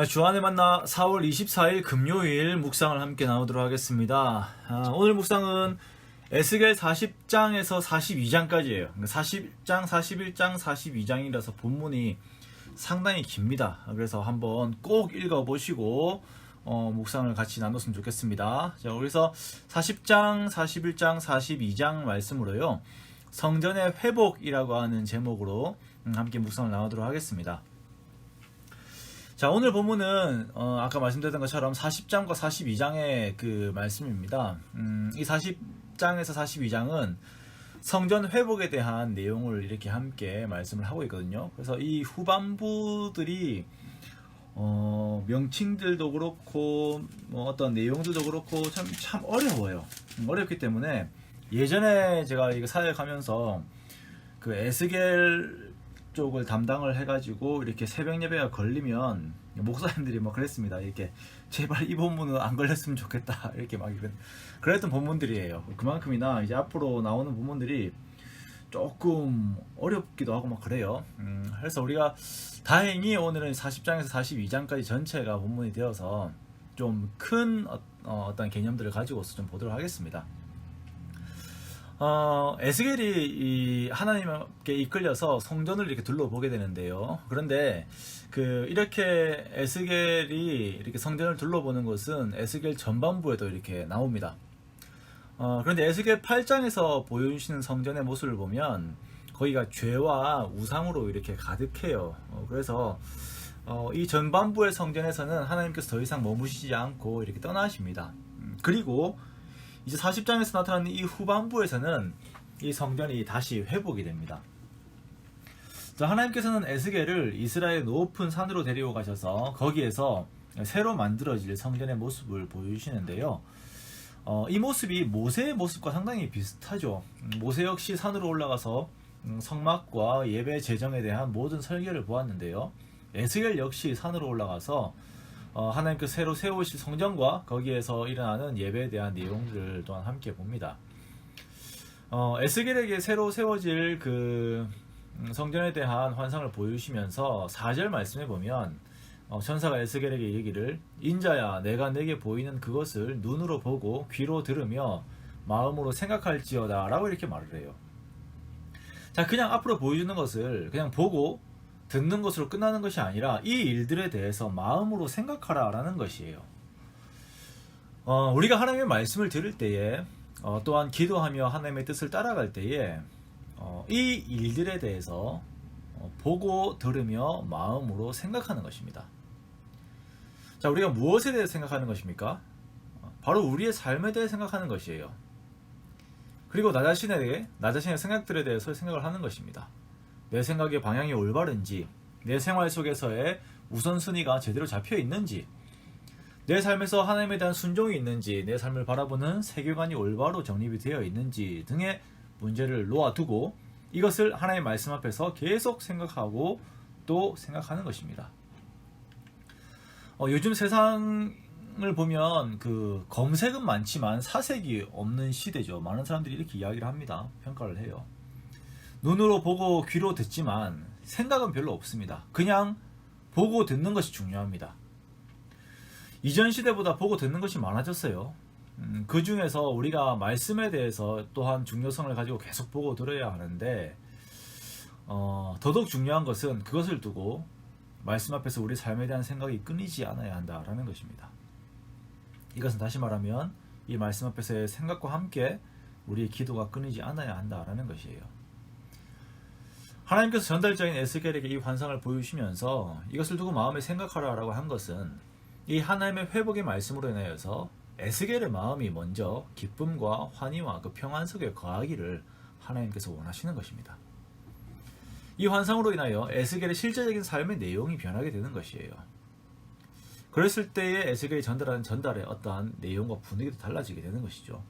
주안의 만나 4월 24일 금요일 묵상을 함께 나누도록 하겠습니다. 오늘 묵상은 에스겔 40장에서 42장까지예요. 40장, 41장, 42장이라서 본문이 상당히 깁니다. 그래서 한번 꼭 읽어보시고 묵상을 같이 나눴으면 좋겠습니다. 자, 그래서 40장, 41장, 42장 말씀으로요. 성전의 회복이라고 하는 제목으로 함께 묵상을 나누도록 하겠습니다. 자, 오늘 본문은 아까 말씀드렸던 것처럼 40장과 42장의 그 말씀입니다. 이 40장에서 42장은 성전 회복에 대한 내용을 이렇게 함께 말씀을 하고 있거든요. 그래서 이 후반부들이 명칭들도 그렇고 어떤 내용들도 그렇고 참 어려워요. 어렵기 때문에 예전에 제가 이거 사역하면서 그 에스겔 쪽을 담당을 해가지고 이렇게 새벽 예배가 걸리면 목사님들이 막 그랬습니다. 이렇게 제발 이 본문은 안 걸렸으면 좋겠다 이렇게 막 그랬던 본문들이에요. 그만큼이나 이제 앞으로 나오는 본문들이 조금 어렵기도 하고 막 그래요. 그래서 우리가 다행히 오늘은 40장에서 42장까지 전체가 본문이 되어서 좀 큰 어떤 개념들을 가지고서 좀 보도록 하겠습니다. 에스겔이 이 하나님께 이끌려서 성전을 이렇게 둘러보게 되는데요. 그런데 이렇게 에스겔이 이렇게 성전을 둘러보는 것은 에스겔 전반부에도 이렇게 나옵니다. 그런데 에스겔 8장에서 보여주시는 성전의 모습을 보면 거기가 죄와 우상으로 이렇게 가득해요. 그래서 이 전반부의 성전에서는 하나님께서 더 이상 머무시지 않고 이렇게 떠나십니다. 그리고 이제 40장에서 나타나는 이 후반부에서는 이 성전이 다시 회복이 됩니다. 자, 하나님께서는 에스겔을 이스라엘 높은 산으로 데리고 가셔서 거기에서 새로 만들어질 성전의 모습을 보여주시는데요. 이 모습이 모세의 모습과 상당히 비슷하죠. 모세 역시 산으로 올라가서 성막과 예배 제정에 대한 모든 설계를 보았는데요. 에스겔 역시 산으로 올라가서 하나님께서 새로 세우실 성전과 거기에서 일어나는 예배에 대한 내용들을 또한 함께 봅니다. 에스겔에게 새로 세워질 그 성전에 대한 환상을 보여주시면서 4절 말씀에 보면 천사가 에스겔에게 이르기를 인자야 내가 내게 보이는 그것을 눈으로 보고 귀로 들으며 마음으로 생각할지어다 라고 이렇게 말을 해요. 자, 그냥 앞으로 보여주는 것을 그냥 보고 듣는 것으로 끝나는 것이 아니라 이 일들에 대해서 마음으로 생각하라 라는 것이에요. 우리가 하나님의 말씀을 들을 때에 또한 기도하며 하나님의 뜻을 따라갈 때에 이 일들에 대해서 보고 들으며 마음으로 생각하는 것입니다. 자, 우리가 무엇에 대해 생각하는 것입니까? 바로 우리의 삶에 대해 생각하는 것이에요. 그리고 나 자신의 생각들에 대해서 생각을 하는 것입니다. 내 생각의 방향이 올바른지, 내 생활 속에서의 우선순위가 제대로 잡혀 있는지, 내 삶에서 하나님에 대한 순종이 있는지, 내 삶을 바라보는 세계관이 올바로 정립이 되어 있는지 등의 문제를 놓아두고 이것을 하나님의 말씀 앞에서 계속 생각하고 또 생각하는 것입니다. 요즘 세상을 보면 검색은 많지만 사색이 없는 시대죠. 많은 사람들이 이렇게 이야기를 합니다. 평가를 해요. 눈으로 보고 귀로 듣지만 생각은 별로 없습니다. 그냥 보고 듣는 것이 중요합니다. 이전 시대보다 보고 듣는 것이 많아졌어요. 그 중에서 우리가 말씀에 대해서 또한 중요성을 가지고 계속 보고 들어야 하는데 더더욱 중요한 것은 그것을 두고 말씀 앞에서 우리 삶에 대한 생각이 끊이지 않아야 한다라는 것입니다. 이것은 다시 말하면 이 말씀 앞에서의 생각과 함께 우리의 기도가 끊이지 않아야 한다라는 것이에요. 하나님께서 전달자인 에스겔에게 이 환상을 보여주시면서 이것을 두고 마음에 생각하라라고 한 것은 이 하나님의 회복의 말씀으로 인하여서 에스겔의 마음이 먼저 기쁨과 환희와 그 평안 속에 거하기를 하나님께서 원하시는 것입니다. 이 환상으로 인하여 에스겔의 실제적인 삶의 내용이 변하게 되는 것이에요. 그랬을 때에 에스겔이 전달하는 전달의 어떠한 내용과 분위기도 달라지게 되는 것이죠.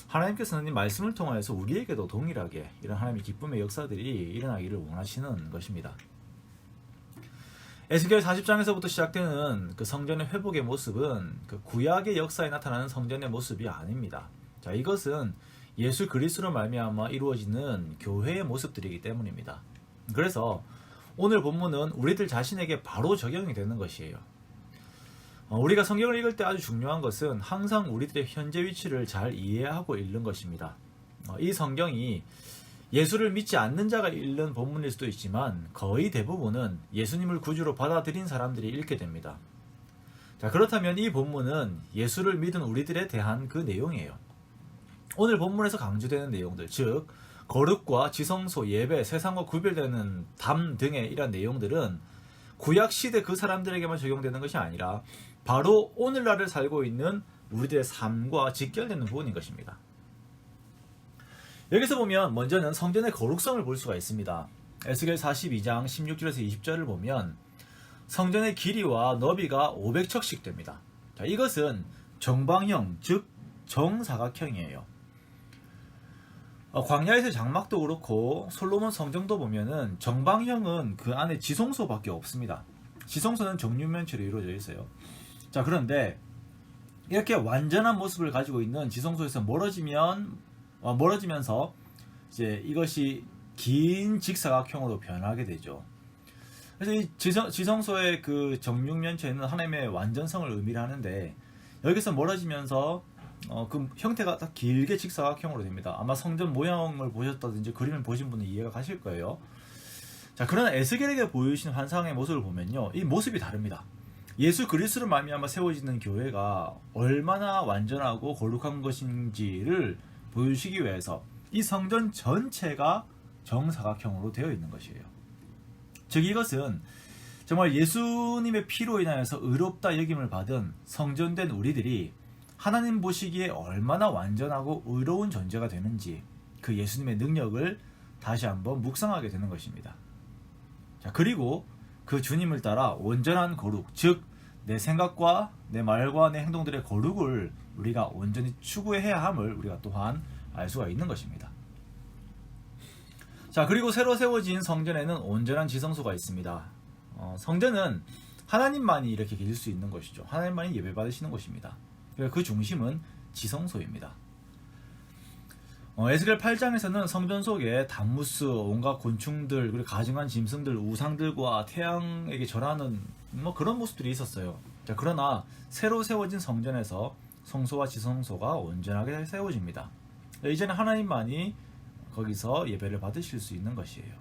하나님께서는 이 말씀을 통하여서 우리에게도 동일하게 이런 하나님의 기쁨의 역사들이 일어나기를 원하시는 것입니다. 에스겔 40장에서부터 시작되는 그 성전의 회복의 모습은 그 구약의 역사에 나타나는 성전의 모습이 아닙니다. 자, 이것은 예수 그리스도로 말미암아 이루어지는 교회의 모습들이기 때문입니다. 그래서 오늘 본문은 우리들 자신에게 바로 적용이 되는 것이에요. 우리가 성경을 읽을 때 아주 중요한 것은 항상 우리들의 현재 위치를 잘 이해하고 읽는 것입니다. 이 성경이 예수를 믿지 않는 자가 읽는 본문일 수도 있지만 거의 대부분은 예수님을 구주로 받아들인 사람들이 읽게 됩니다. 자, 그렇다면 이 본문은 예수를 믿은 우리들에 대한 그 내용이에요. 오늘 본문에서 강조되는 내용들, 즉 거룩과 지성소, 예배, 세상과 구별되는 담 등의 이런 내용들은 구약 시대 그 사람들에게만 적용되는 것이 아니라 바로 오늘날을 살고 있는 우리들의 삶과 직결되는 부분인 것입니다. 여기서 보면 먼저는 성전의 거룩성을 볼 수가 있습니다. 에스겔 42장 16절에서 20절을 보면 성전의 길이와 너비가 500척씩 됩니다. 자, 이것은 정방형, 즉 정사각형이에요. 광야에서 장막도 그렇고 솔로몬 성전도 보면은 정방형은 그 안에 지성소밖에 없습니다. 지성소는 정육면체로 이루어져 있어요. 자, 그런데 이렇게 완전한 모습을 가지고 있는 지성소에서 멀어지면서 이제 이것이 긴 직사각형으로 변하게 되죠. 그래서 이 지성소의 그 정육면체는 하나님의 완전성을 의미를 하는데 여기서 멀어지면서 그 형태가 딱 길게 직사각형으로 됩니다. 아마 성전 모양을 보셨다든지 그림을 보신 분은 이해가 가실 거예요. 자, 그러나 에스겔에게 보여주신 환상의 모습을 보면요, 이 모습이 다릅니다. 예수 그리스도를 말미암아 세워지는 교회가 얼마나 완전하고 거룩한 것인지를 보여주시기 위해서 이 성전 전체가 정사각형으로 되어 있는 것이에요. 즉 이것은 정말 예수님의 피로 인하여서 의롭다 여김을 받은 성전된 우리들이 하나님 보시기에 얼마나 완전하고 의로운 존재가 되는지 그 예수님의 능력을 다시 한번 묵상하게 되는 것입니다. 자, 그리고 그 주님을 따라 온전한 거룩, 즉 내 생각과 내 말과 내 행동들의 거룩을 우리가 온전히 추구해야 함을 우리가 또한 알 수가 있는 것입니다. 자, 그리고 새로 세워진 성전에는 온전한 지성소가 있습니다. 성전은 하나님만이 이렇게 계실 수 있는 것이죠. 하나님만이 예배받으시는 곳입니다. 그 중심은 지성소입니다. 에스겔 8장에서는 성전 속에 단무스, 온갖 곤충들, 그리고 가증한 짐승들, 우상들과 태양에게 절하는 그런 모습들이 있었어요. 자, 그러나 새로 세워진 성전에서 성소와 지성소가 온전하게 세워집니다. 이제는 하나님만이 거기서 예배를 받으실 수 있는 것이에요.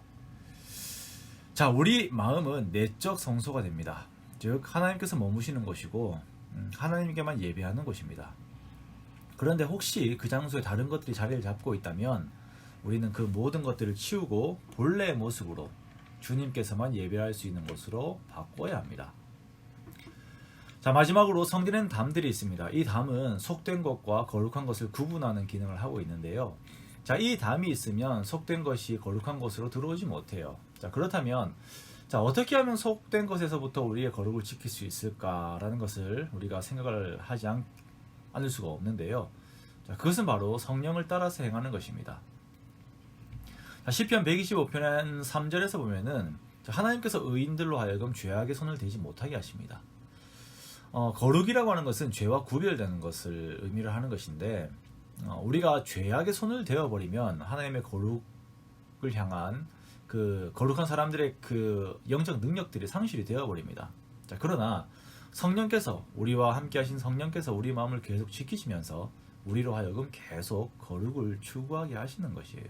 자, 우리 마음은 내적 성소가 됩니다. 즉 하나님께서 머무시는 곳이고 하나님께만 예배하는 곳입니다. 그런데 혹시 그 장소에 다른 것들이 자리를 잡고 있다면 우리는 그 모든 것들을 치우고 본래의 모습으로 주님께서만 예배할 수 있는 곳으로 바꿔야 합니다. 자, 마지막으로 성전에는 담들이 있습니다. 이 담은 속된 것과 거룩한 것을 구분하는 기능을 하고 있는데요. 자, 이 담이 있으면 속된 것이 거룩한 것으로 들어오지 못해요. 자, 그렇다면 어떻게 하면 속된 것에서부터 우리의 거룩을 지킬 수 있을까라는 것을 우리가 생각을 하지 않을 수가 없는데요. 자, 그것은 바로 성령을 따라서 행하는 것입니다. 자, 시편 125편 3절에서 보면은 하나님께서 의인들로 하여금 죄악의 손을 대지 못하게 하십니다. 거룩이라고 하는 것은 죄와 구별되는 것을 의미를 하는 것인데 우리가 죄악의 손을 대어버리면 하나님의 거룩을 향한 그 거룩한 사람들의 그 영적 능력들이 상실이 되어버립니다. 자, 그러나 성령께서 우리와 함께 하신 성령께서 우리 마음을 계속 지키시면서 우리로 하여금 계속 거룩을 추구하게 하시는 것이에요.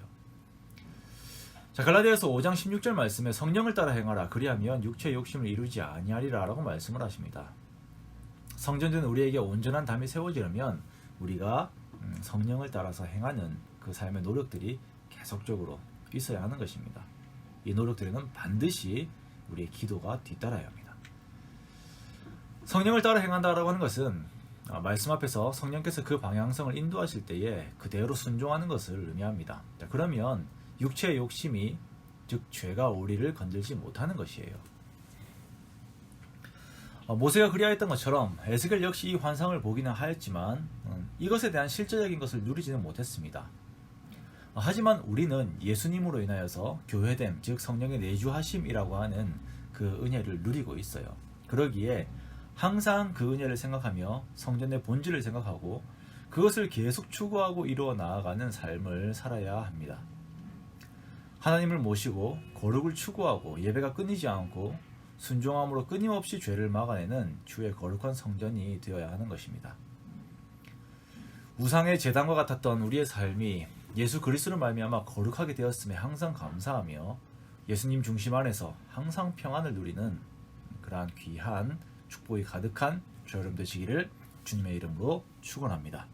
자, 갈라디아서 5장 16절 말씀에 성령을 따라 행하라 그리하면 육체의 욕심을 이루지 아니하리라 라고 말씀을 하십니다. 성전된 우리에게 온전한 담이 세워지려면 우리가 성령을 따라서 행하는 그 삶의 노력들이 계속적으로 있어야 하는 것입니다. 이 노력들에는 반드시 우리의 기도가 뒤따라야 합니다. 성령을 따라 행한다라고 하는 것은 말씀 앞에서 성령께서 그 방향성을 인도하실 때에 그대로 순종하는 것을 의미합니다. 자, 그러면 육체의 욕심이 즉 죄가 우리를 건들지 못하는 것이에요. 모세가 그리하였던 것처럼 에스겔 역시 이 환상을 보기는 하였지만 이것에 대한 실제적인 것을 누리지는 못했습니다. 하지만 우리는 예수님으로 인하여서 교회됨, 즉 성령의 내주하심이라고 하는 그 은혜를 누리고 있어요. 그러기에 항상 그 은혜를 생각하며 성전의 본질을 생각하고 그것을 계속 추구하고 이루어 나아가는 삶을 살아야 합니다. 하나님을 모시고 거룩을 추구하고 예배가 끊이지 않고 순종함으로 끊임없이 죄를 막아내는 주의 거룩한 성전이 되어야 하는 것입니다. 우상의 제단과 같았던 우리의 삶이 예수 그리스도를 말미암아 거룩하게 되었음에 항상 감사하며 예수님 중심 안에서 항상 평안을 누리는 그러한 귀한 축복이 가득한 저여러분 되시기를 주님의 이름으로 축원합니다.